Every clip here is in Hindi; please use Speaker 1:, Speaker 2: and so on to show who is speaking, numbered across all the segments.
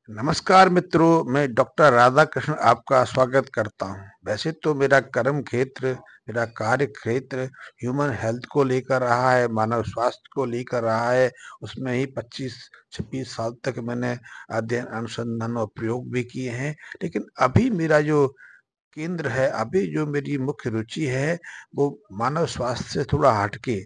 Speaker 1: नमस्कार मित्रों, मैं डॉक्टर राधाकृष्ण आपका स्वागत करता हूँ। वैसे तो मेरा कर्म क्षेत्र, मेरा कार्य क्षेत्र ह्यूमन हेल्थ को लेकर रहा है, मानव स्वास्थ्य को लेकर रहा है। उसमें ही 25-26 साल तक मैंने अध्ययन, अनुसंधान और प्रयोग भी किए हैं। लेकिन अभी मेरा जो केंद्र है, अभी जो मेरी मुख्य रुचि है, वो मानव स्वास्थ्य से थोड़ा हटके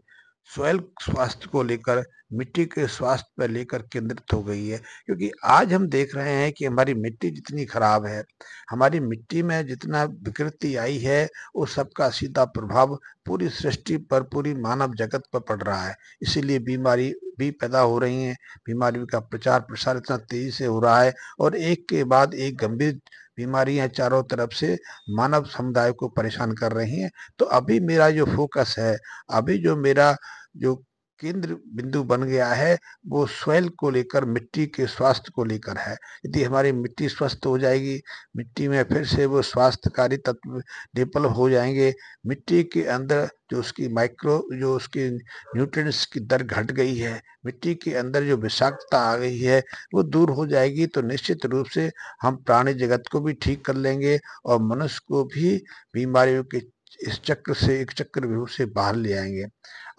Speaker 1: सॉइल स्वास्थ्य को लेकर, मिट्टी के स्वास्थ्य पर लेकर केंद्रित हो गई है। क्योंकि आज हम देख रहे हैं कि हमारी मिट्टी जितनी खराब है, हमारी मिट्टी में जितना विकृति आई है, उस सबका सीधा प्रभाव पूरी सृष्टि पर, पूरी मानव जगत पर पड़ रहा है। इसीलिए बीमारी भी पैदा हो रही हैं, बीमारियों का प्रचार प्रसार इतना तेजी से हो रहा है और एक के बाद एक गंभीर बीमारियां चारों तरफ से मानव समुदाय को परेशान कर रही हैं। तो अभी मेरा जो फोकस है, अभी जो मेरा जो केंद्र बिंदु बन गया है, वो सॉइल को लेकर, मिट्टी के स्वास्थ्य को लेकर है। यदि हमारी मिट्टी स्वस्थ हो जाएगी, मिट्टी में फिर से वो स्वास्थ्यकारी तत्व डेवलप हो जाएंगे, मिट्टी के अंदर जो उसकी न्यूट्रिएंट्स की दर घट गई है, मिट्टी के अंदर जो विषाक्तता आ गई है, वो दूर हो जाएगी, तो निश्चित रूप से हम प्राणी जगत को भी ठीक कर लेंगे और मनुष्य को भी बीमारियों के इस चक्र से, एक चक्रव्यूह से बाहर ले आएंगे।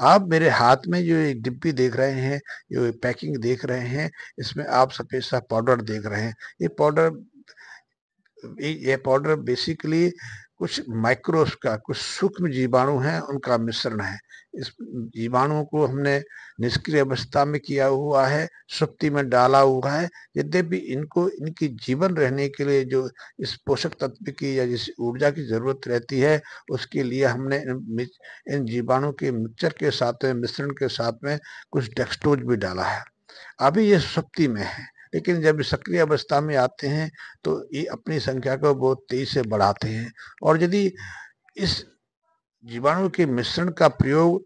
Speaker 1: आप मेरे हाथ में जो एक डिब्बी देख रहे हैं, जो पैकिंग देख रहे हैं, इसमें आप सफेद सा पाउडर देख रहे हैं। ये पाउडर ये पाउडर बेसिकली कुछ माइक्रोब्स का, कुछ सूक्ष्म जीवाणु हैं, उनका मिश्रण है। इस जीवाणुओं को हमने निष्क्रिय अवस्था में किया हुआ है, सुप्ति में डाला हुआ है। यद्यपि इनको, इनकी जीवन रहने के लिए जो इस पोषक तत्व की या जिस ऊर्जा की जरूरत रहती है, उसके लिए हमने इन जीवाणु के मिक्सचर के साथ में, मिश्रण के साथ में कुछ डेक्सट्रोज भी डाला है। अभी ये सुप्ति में है, लेकिन जब सक्रिय अवस्था में आते हैं तो ये अपनी संख्या को बहुत तेजी से बढ़ाते हैं। और यदि इस जीवाणु के मिश्रण का प्रयोग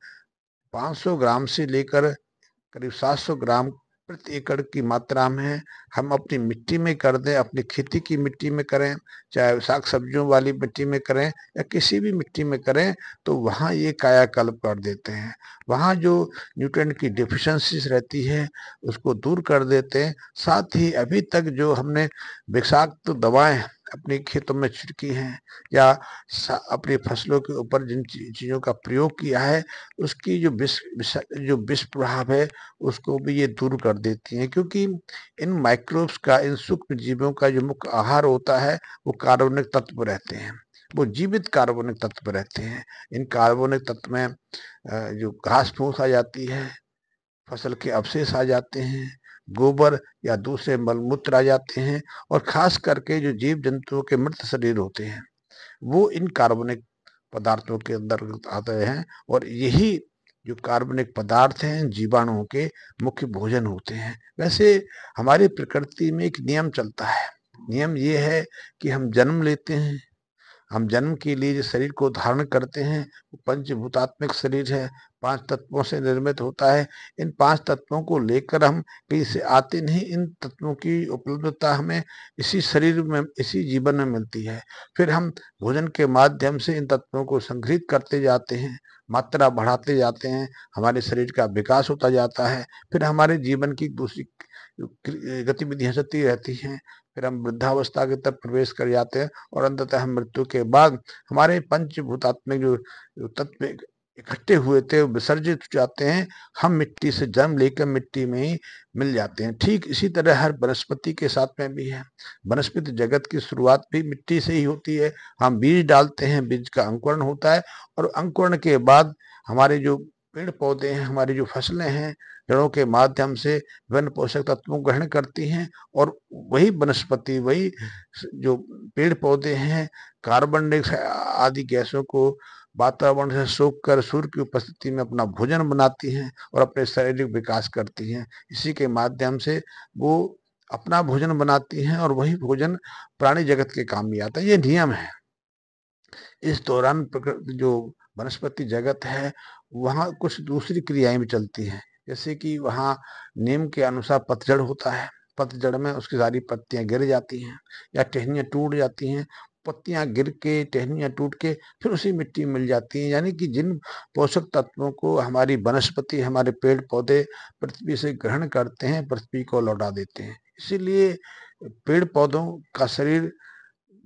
Speaker 1: 500 ग्राम से लेकर करीब 700 ग्राम प्रति एकड़ की मात्रा में हम अपनी मिट्टी में कर दें, अपनी खेती की मिट्टी में करें, चाहे साग सब्जियों वाली मिट्टी में करें या किसी भी मिट्टी में करें, तो वहाँ ये कायाकल्प कर देते हैं। वहाँ जो न्यूट्रिएंट की डिफिशियंसीज रहती है, उसको दूर कर देते हैं। साथ ही अभी तक जो हमने विषाक्त दवाएं अपने खेतों में छिड़की हैं या अपनी फसलों के ऊपर जिन चीज़ों का प्रयोग किया है, उसकी जो विष प्रभाव है, उसको भी ये दूर कर देती हैं। क्योंकि इन माइक्रोब्स का, इन सूक्ष्म जीवों का जो मुख्य आहार होता है, वो कार्बनिक तत्व रहते हैं। वो जीवित कार्बनिक तत्व रहते हैं। इन कार्बनिक तत्व में जो घास फूस आ जाती है, फसल के अवशेष आ जाते हैं, गोबर या दूसरे मलमूत्र आ जाते हैं, और खास करके जो जीव जंतुओं के मृत शरीर होते हैं, वो इन कार्बनिक पदार्थों के अंदर आते हैं। और यही जो कार्बनिक पदार्थ हैं, जीवाणुओं के मुख्य भोजन होते हैं। वैसे हमारी प्रकृति में एक नियम चलता है। नियम ये है कि हम जन्म लेते हैं, हम जन्म के लिए जिस शरीर को धारण करते हैं, वो पंचभूतात्मिक शरीर है, 5 तत्वों से निर्मित होता है। इन 5 तत्वों को लेकर हम कहीं से आते नहीं, इन तत्वों की उपलब्धता हमें इसी शरीर में, इसी जीवन में मिलती है। फिर हम भोजन के माध्यम से इन तत्वों को संग्रहित करते जाते हैं, मात्रा बढ़ाते जाते हैं, हमारे शरीर का विकास होता जाता है। फिर हमारे जीवन की दूसरी गतिविधियां चलती रहती हैं। फिर हम वृद्धावस्था की तरफ प्रवेश कर जाते हैं और अंततः हम मृत्यु के बाद हमारे पंचभूतात्मिक जो तत्व इकट्ठे हुए थे, वो विसर्जित हो जाते हैं। हम मिट्टी से जन्म लेकर मिट्टी में ही मिल जाते हैं। ठीक इसी तरह हर वनस्पति के साथ में भी है। वनस्पति जगत की शुरुआत भी मिट्टी से ही होती है। हम बीज डालते हैं, बीज का अंकुरण होता है, और अंकुरण के बाद हमारे जो पेड़ पौधे हैं, हमारी जो फसलें हैं, जड़ों के माध्यम से विभिन्न पोषक तत्वों को ग्रहण करती हैं। और वही वनस्पति, वही जो पेड़ पौधे हैं, कार्बन डाइऑक्साइड आदि गैसों को वातावरण से सोख कर सूर्य की उपस्थिति में अपना भोजन बनाती हैं और अपने शारीरिक विकास करती हैं। इसी के माध्यम से वो अपना भोजन बनाती हैं और वही भोजन प्राणी जगत के काम में आता है। ये नियम है। इस दौरान प्रकृति जो वनस्पति जगत है, वहाँ कुछ दूसरी क्रियाएं भी चलती हैं। जैसे कि वहाँ नियम के अनुसार पतझड़ होता है। पतझड़ में उसकी सारी पत्तियां गिर जाती हैं या टहनियाँ टूट जाती हैं। पत्तियां गिर के, टहनियां टूट के फिर उसी मिट्टी में मिल जाती हैं। यानी कि जिन पोषक तत्वों को हमारी वनस्पति, हमारे पेड़ पौधे पृथ्वी से ग्रहण करते हैं, पृथ्वी को लौटा देते हैं। इसीलिए पेड़ पौधों का शरीर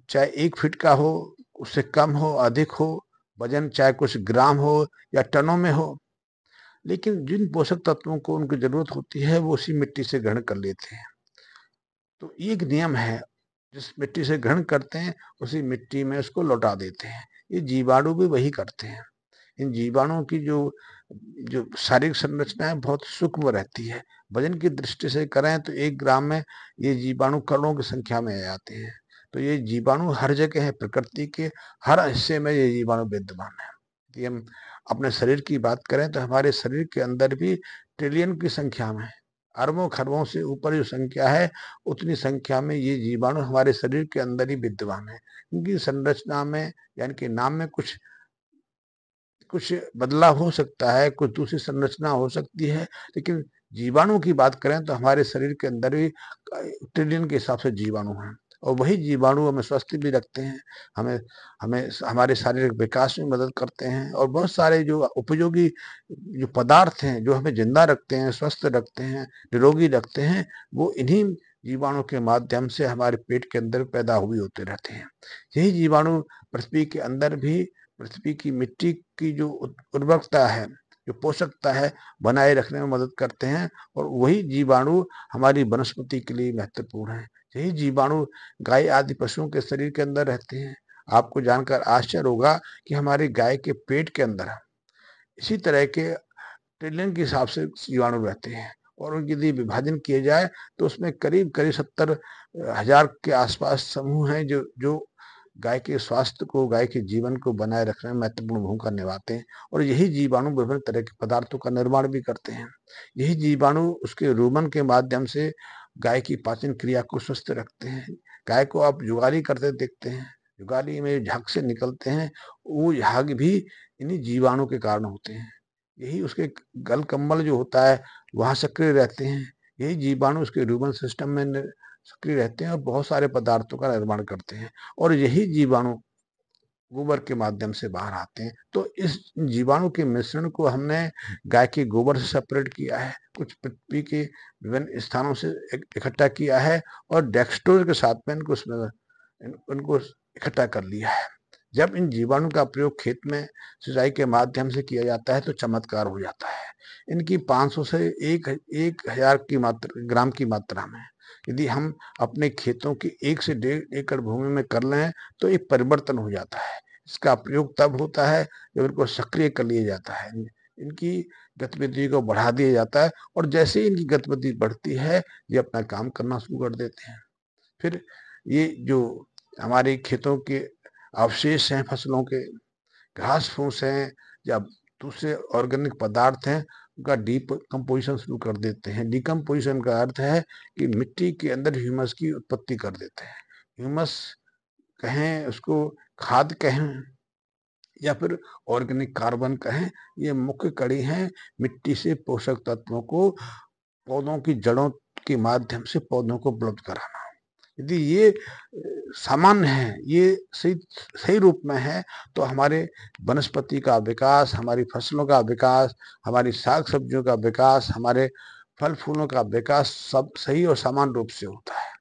Speaker 1: चाहे 1 फीट का हो, उससे कम हो, अधिक हो, वजन चाहे कुछ ग्राम हो या टनों में हो, लेकिन जिन पोषक तत्वों को उनकी जरूरत होती है वो उसी मिट्टी से ग्रहण कर लेते हैं। तो ये एक नियम है, जिस मिट्टी से ग्रहण करते हैं उसी मिट्टी में उसको लौटा देते हैं। ये जीवाणु भी वही करते हैं। इन जीवाणुओं की जो जो शारीरिक संरचना है बहुत सूक्ष्म रहती है। वजन की दृष्टि से करें तो 1 ग्राम में ये जीवाणु करोड़ों की संख्या में आ जाते हैं। तो ये जीवाणु हर जगह है, प्रकृति के हर हिस्से में ये जीवाणु विद्यमान है। यदि हम अपने शरीर की बात करें तो हमारे शरीर के अंदर भी ट्रिलियन की संख्या में, अरबों खरबों से ऊपर जो संख्या है, उतनी संख्या में ये जीवाणु हमारे शरीर के अंदर ही विद्यमान है। इनकी संरचना में यानी कि नाम में कुछ कुछ बदलाव हो सकता है, कुछ दूसरी संरचना हो सकती है, लेकिन जीवाणु की बात करें तो हमारे शरीर के अंदर भी ट्रिलियन के हिसाब से जीवाणु हैं। और वही जीवाणु हमें स्वस्थ भी रखते हैं, हमें हमें हमारे शारीरिक विकास में मदद करते हैं, और बहुत सारे जो उपयोगी जो पदार्थ हैं जो हमें जिंदा रखते हैं, स्वस्थ रखते हैं, निरोगी रखते हैं, वो इन्हीं जीवाणु के माध्यम से हमारे पेट के अंदर पैदा हुए होते रहते हैं। यही जीवाणु पृथ्वी के अंदर भी पृथ्वी की मिट्टी की जो उर्वरकता है, जो पोषकता है, बनाए रखने में मदद करते हैं, और वही जीवाणु हमारी वनस्पति के लिए महत्वपूर्ण है। यही जीवाणु गाय आदि पशुओं के शरीर के अंदर रहते हैं। आपको जानकर आश्चर्य होगा कि हमारी गाय के पेट के अंदर इसी तरह के ट्रिलियन के हिसाब से जीवाणु रहते हैं, और उनकी यदि विभाजन किए जाए तो उसमें करीब करीब 70,000 के आसपास समूह हैं जो जो गाय के स्वास्थ्य को, गाय के जीवन को बनाए रखने में महत्वपूर्ण भूमिका निभाते हैं। और यही जीवाणु विभिन्न तरह के पदार्थों का निर्माण भी करते हैं। यही जीवाणु उसके रुमन के माध्यम से गाय की पाचन क्रिया को स्वस्थ रखते हैं। गाय को आप जुगाली करते देखते हैं, जुगाली में झाग से निकलते हैं, वो झाग भी इन्हीं जीवाणु के कारण होते हैं। यही उसके गल कम्बल जो होता है वहाँ सक्रिय रहते हैं। यही जीवाणु उसके रूमन सिस्टम में सक्रिय रहते हैं और बहुत सारे पदार्थों का निर्माण करते हैं, और यही जीवाणु गोबर के माध्यम से बाहर आते हैं। तो इस जीवाणु के मिश्रण को हमने गाय के गोबर से सेपरेट किया है, कुछ पृथ्वी के विभिन्न स्थानों से इकट्ठा किया है, और डेक्सट्रोज के साथ में इनको उसमें उनको इकट्ठा कर लिया है। जब इन जीवाणु का प्रयोग खेत में सिंचाई के माध्यम से किया जाता है तो चमत्कार हो जाता है। इनकी 500 से 1,000 की मात्रा, ग्राम की मात्रा में यदि हम अपने खेतों की 1 से 1.5 एकड़ भूमि में कर लें तो एक परिवर्तन हो जाता है। इसका प्रयोग तब होता है जब इनको सक्रिय कर लिया जाता है, इनकी गतिविधि को बढ़ा दिया जाता है, और जैसे ही इनकी गतिविधि बढ़ती है ये अपना काम करना शुरू कर देते हैं। फिर ये जो हमारे खेतों के अवशेष हैं, फसलों के घास फूस हैं या दूसरे ऑर्गेनिक पदार्थ हैं, उनका डीकम्पोजिशन शुरू कर देते हैं। डीकम्पोजिशन का अर्थ है कि मिट्टी के अंदर ह्यूमस की उत्पत्ति कर देते हैं। ह्यूमस कहें, उसको खाद कहें, या फिर ऑर्गेनिक कार्बन कहें, ये मुख्य कड़ी है मिट्टी से पोषक तत्वों को पौधों की जड़ों के माध्यम से पौधों को उपलब्ध कराना। यदि ये सामान्य है, ये सही सही रूप में है, तो हमारे वनस्पति का विकास, हमारी फसलों का विकास, हमारी साग सब्जियों का विकास, हमारे फल फूलों का विकास सब सही और समान रूप से होता है।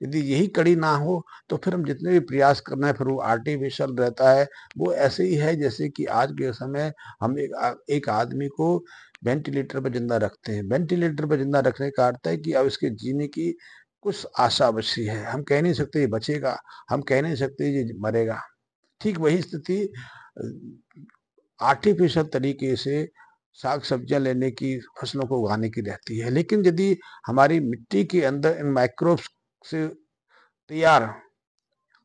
Speaker 1: यदि यही कड़ी ना हो तो फिर हम जितने भी प्रयास कर रहे हैं फिर वो आर्टिफिशियल रहता है। वो ऐसे ही है जैसे कि आज के समय हम एक आदमी को वेंटिलेटर पर जिंदा रखते हैं। वेंटिलेटर पर जिंदा रखने का अर्थ है कि अब इसके जीने की कुछ आशा बची है। हम कह नहीं सकते ये बचेगा, हम कह नहीं सकते ये मरेगा। ठीक वही स्थिति आर्टिफिशियल तरीके से साग सब्जियां लेने की, फसलों को उगाने की रहती है। लेकिन यदि हमारी मिट्टी के अंदर इन माइक्रोब्स से तैयार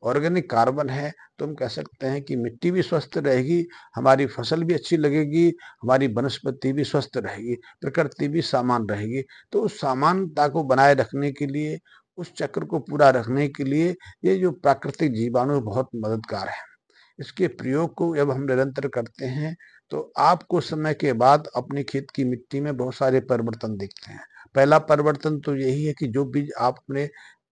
Speaker 1: ऑर्गेनिक कार्बन है तो हम कह सकते हैं कि मिट्टी भी स्वस्थ रहेगी, हमारी फसल भी अच्छी लगेगी, हमारी वनस्पति भी स्वस्थ रहेगी, प्रकृति भी सामान रहेगी। तो उस समानता को बनाए रखने के लिए, उस चक्र को पूरा रखने के लिए ये जो प्राकृतिक जीवाणु बहुत मददगार है। इसके प्रयोग को जब हम निरंतर करते हैं तो आपको समय के बाद अपने खेत की मिट्टी में बहुत सारे परिवर्तन दिखते हैं। पहला परिवर्तन तो यही है कि जो बीज आप अपने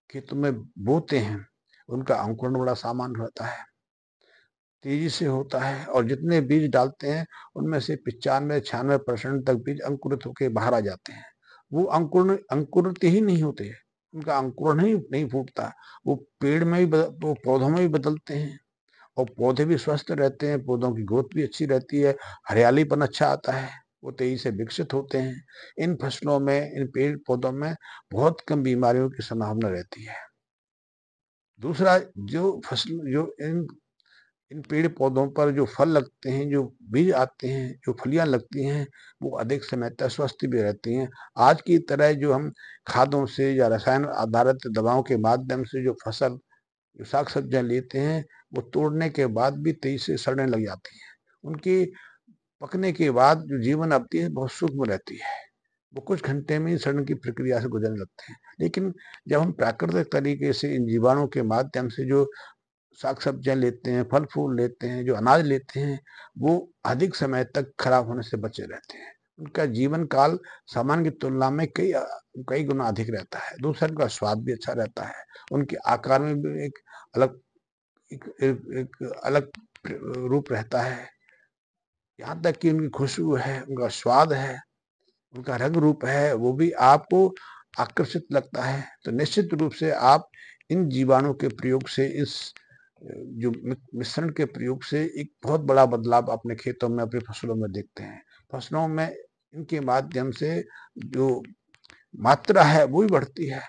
Speaker 1: खेतों में बोते हैं उनका अंकुरण बड़ा सामान्य होता है, तेजी से होता है और जितने बीज डालते हैं उनमें से 95-96% तक बीज अंकुरित होकर बाहर आ जाते हैं। वो अंकुरित ही नहीं होते, उनका अंकुरण ही नहीं फूटता। वो पेड़ में भी वो पौधों में भी बदलते हैं और पौधे भी स्वस्थ रहते हैं, पौधों की ग्रोथ भी अच्छी रहती है, हरियालीपन अच्छा आता है, वो तेजी से विकसित होते हैं। इन फसलों में, इन पेड़ पौधों में बहुत कम बीमारियों की संभावना रहती है। दूसरा, जो इन पेड़ पौधों पर जो फल लगते हैं, जो बीज आते हैं, जो फलियां लगती हैं, वो अधिक समय तक स्वस्थ भी रहती हैं। आज की तरह जो हम खादों से या रसायन आधारित दवाओं के माध्यम से जो फसल, जो साग सब्जियां लेते हैं, वो तोड़ने के बाद भी तेजी से सड़ने लग जाती हैं। उनकी पकने के बाद जो जीवन अवधि है बहुत सूक्ष्म रहती है, वो कुछ घंटे में ही सड़ने की प्रक्रिया से गुजरने लगते हैं। लेकिन जब हम प्राकृतिक तरीके से इन जीवाणुओं के माध्यम से जो साग सब्जियां लेते हैं, फल फूल लेते हैं, जो अनाज लेते हैं, वो अधिक समय तक खराब होने से बचे रहते हैं। उनका जीवन काल सामान्य की तुलना में कई गुना अधिक रहता है। दूसरा, उनका स्वाद भी अच्छा रहता है, उनके आकार में भी अलग एक अलग रूप रहता है। यहाँ तक कि उनकी खुशबू है, उनका स्वाद है, उनका रंग रूप है, वो भी आपको आकर्षित लगता है। तो निश्चित रूप से आप इन जीवाणु के प्रयोग से, इस जो मिश्रण के प्रयोग से एक बहुत बड़ा बदलाव अपने खेतों में, अपनी फसलों में देखते हैं। फसलों में इनके माध्यम से जो मात्रा है वो भी बढ़ती है।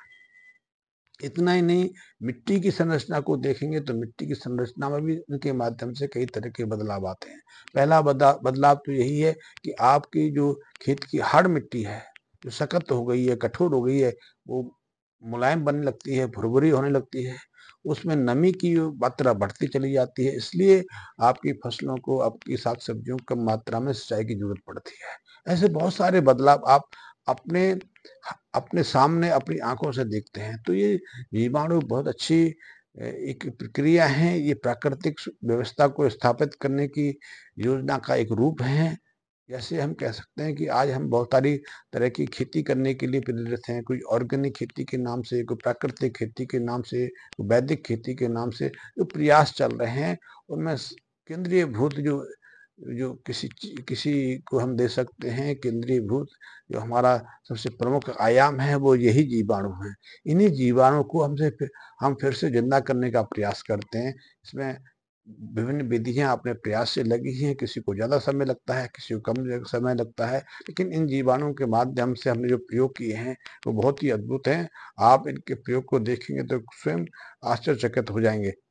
Speaker 1: इतना ही नहीं, मिट्टी की संरचना को देखेंगे तो मिट्टी की संरचना में भी इनके माध्यम से कई तरह के बदलाव आते हैं। पहला बदलाव तो यही है कि आपकी जो खेत की हार्ड मिट्टी है, जो सख्त हो गई है, कठोर हो गई है, वो मुलायम बनने लगती है, भुरभुरी होने लगती है, उसमें नमी की मात्रा बढ़ती चली जाती है। इसलिए आपकी फसलों को, आपकी साग सब्जियों को कम मात्रा में सिंचाई की जरूरत पड़ती है। ऐसे बहुत सारे बदलाव आप अपने अपने सामने अपनी आंखों से देखते हैं। तो ये जीवाणु बहुत अच्छी एक प्रक्रिया है, ये प्राकृतिक व्यवस्था को स्थापित करने की योजना का एक रूप है। जैसे हम कह सकते हैं कि आज हम बहुत सारी तरह की खेती करने के लिए प्रेरित हैं। कोई ऑर्गेनिक खेती के नाम से, कोई प्राकृतिक खेती के नाम से, कोई वैदिक खेती के नाम से जो प्रयास चल रहे हैं, उनमें केंद्रीय भूत जो जो किसी को हम दे सकते हैं, केंद्रीय भूत जो हमारा सबसे प्रमुख आयाम है, वो यही जीवाणु हैं। इन्हीं जीवाणु को हम फिर से जिंदा करने का प्रयास करते हैं। इसमें विभिन्न विधियां अपने प्रयास से लगी हैं, किसी को ज़्यादा समय लगता है, किसी को कम समय लगता है, लेकिन इन जीवाणुओं के माध्यम से हमने जो प्रयोग किए हैं वो बहुत ही अद्भुत हैं। आप इनके प्रयोग को देखेंगे तो स्वयं आश्चर्यचकित हो जाएंगे।